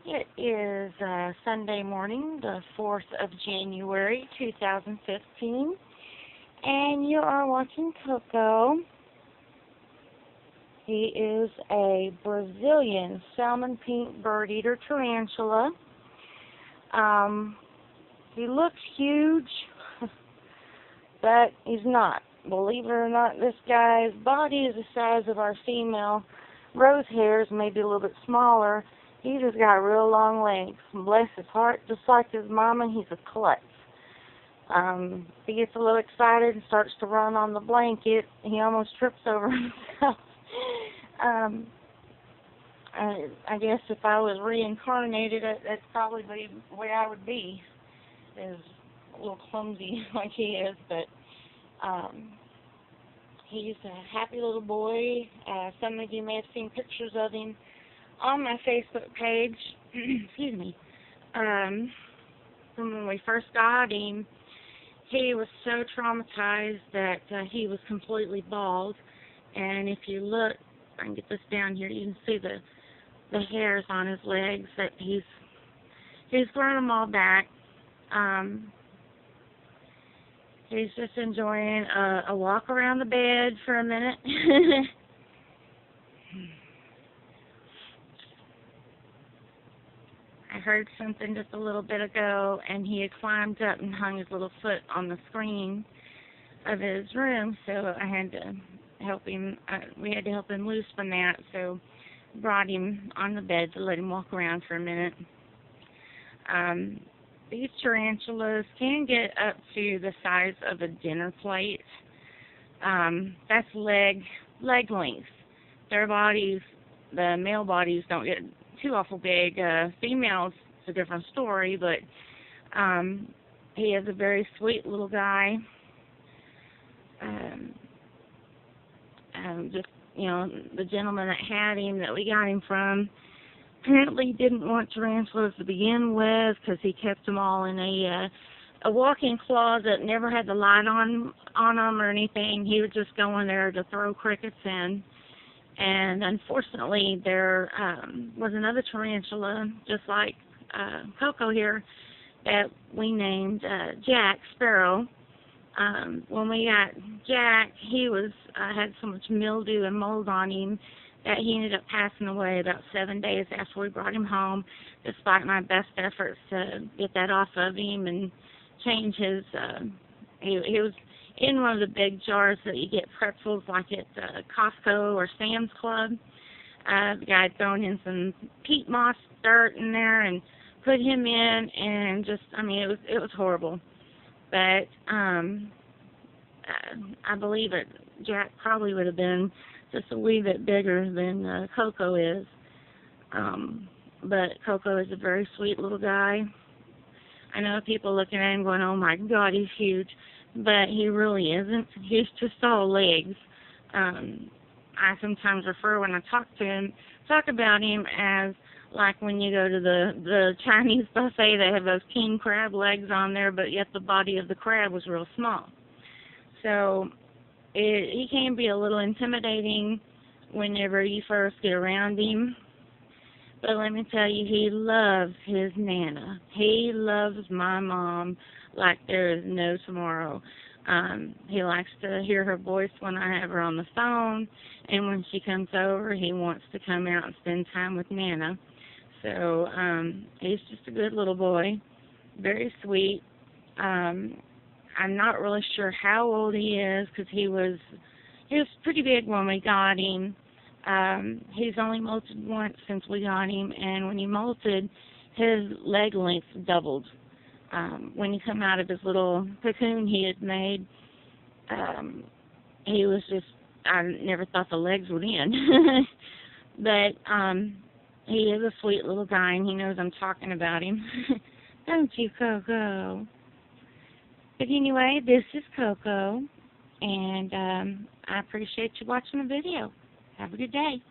It is Sunday morning, the 4th of January, 2015, and you are watching Coco. He is a Brazilian salmon pink bird eater tarantula. He looks huge, but he's not. Believe it or not, this guy's body is the size of our female rose hairs, maybe a little bit smaller. He just got real long legs. Bless his heart, just like his mama, he's a klutz. He gets a little excited and starts to run on the blanket. He almost trips over himself. I guess if I was reincarnated, that's probably the way I would be. Is a little clumsy like he is, but he's a happy little boy. Some of you may have seen pictures of him on my Facebook page. Excuse me. From when we first got him, he was so traumatized that he was completely bald. And if you look, I can get this down here, you can see the hairs on his legs. That he's grown them all back. He's just enjoying a walk around the bed for a minute. I heard something just a little bit ago, and he had climbed up and hung his little foot on the screen of his room, so I had to help him. We had to help him loose from that, so brought him on the bed to let him walk around for a minute. These tarantulas can get up to the size of a dinner plate. That's leg length. Their bodies, the male bodies, don't get too awful big. Females, it's a different story, but he is a very sweet little guy. Just, you know, the gentleman that had him, that we got him from, apparently didn't want tarantulas to begin with because he kept them all in a walk-in closet, never had the light on them or anything. He would just go in there to throw crickets in. And unfortunately, there was another tarantula, just like Coco here, that we named Jack Sparrow. When we got Jack, he had so much mildew and mold on him that he ended up passing away about 7 days after we brought him home, despite my best efforts to get that off of him and change his, he was in one of the big jars that you get pretzels like at Costco or Sam's Club. The guy had thrown in some peat moss dirt in there and put him in, and just, I mean, it was horrible. But I believe that Jack probably would have been just a wee bit bigger than Coco is. But Coco is a very sweet little guy. I know people looking at him going, oh my God, he's huge. But he really isn't. He's just all legs. I sometimes refer, when I talk about him as like when you go to the Chinese buffet, they have those king crab legs on there, but yet the body of the crab was real small. So he can be a little intimidating whenever you first get around him. But let me tell you, he loves his Nana. He loves my mom like there is no tomorrow. He likes to hear her voice when I have her on the phone, and when she comes over, he wants to come out and spend time with Nana. So he's just a good little boy, very sweet. I'm not really sure how old he is because he was pretty big when we got him. He's only molted once since we got him, and when he molted, his leg length doubled. When he come out of his little cocoon he had made, he was just, I never thought the legs would end. But he is a sweet little guy, and he knows I'm talking about him. Don't you, Coco? But anyway, this is Coco, and I appreciate you watching the video. Have a good day.